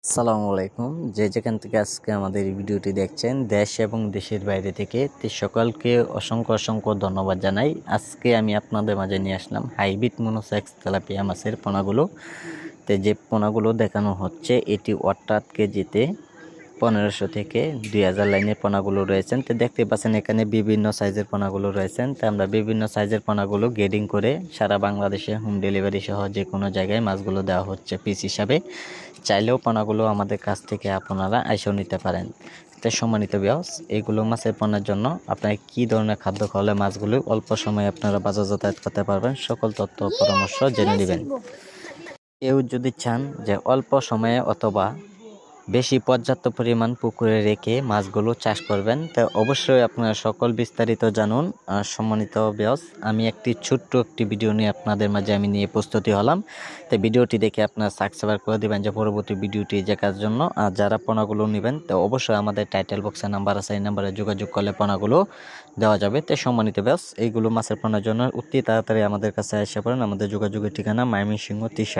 আসসালামু আলাইকুম। যে যেখান থেকে আজকে আমাদের এই ভিডিওটি দেখছেন, দেশ এবং দেশের বাইরে থেকে সকলকে অসংখ্য অসংখ্য ধন্যবাদ জানাই। আজকে আমি আপনাদের মাঝে নিয়ে আসলাম হাইব্রিড মনোসেক্স তেলাপিয়া মাছের পোনাগুলো। যে পোনাগুলো দেখানো হচ্ছে এটি অর্থাৎ কেজিতে 1500 থেকে 2000 লাইনের পোনাগুলো রয়েছেন। তো দেখতে পাচ্ছেন এখানে বিভিন্ন সাইজের পোনাগুলো রয়েছেন। তো আমরা বিভিন্ন সাইজের পোনাগুলো গ্রেডিং করে সারা বাংলাদেশে হোম ডেলিভারি সহ যে কোনো জায়গায় মাছগুলো দেওয়া হচ্ছে পিস হিসাবে। চাইলেও পোনাগুলো আমাদের কাছ থেকে আপনারা আইসেও নিতে পারেন। তো সম্মানিত ভিউয়ার্স, এইগুলো মাছের পোনার জন্য আপনারা কী ধরনের খাদ্য খাওয়ালে মাছগুলো অল্প সময়ে আপনারা বাজার যাতায়াত করতে পারবেন, সকল তথ্য পরামর্শ জেনে নেবেন। কেউ যদি চান যে অল্প সময়ে অথবা বেশি পর্যাপ্ত পরিমাণ পুকুরে রেখে মাছগুলো চাষ করবেন, তো অবশ্যই আপনারা সকল বিস্তারিত জানুন। সম্মানিত ভিউয়ার্স, আমি ছোট্ট একটি ভিডিও নিয়ে আপনাদের মাঝে নিয়ে প্রস্তুতি হলাম। তো ভিডিওটি দেখে আপনারা সাবস্ক্রাইব করে দেবেন যে পরবর্তী ভিডিওটি দেখার জন্য। আর যারা পোনাগুলো নেবেন তো অবশ্যই আমাদের টাইটেল বক্সে নাম্বার আছে, এই নাম্বারে যোগাযোগ করলে পোনাগুলো দেওয়া যাবে। তো সম্মানিত ভিউয়ার্স, এইগুলো মাছের পোনার জন্য অতি তাড়াতাড়ি আমাদের কাছে এসে পড়েন। আমাদের যোগাযোগের ঠিকানা ময়মনসিংহ 30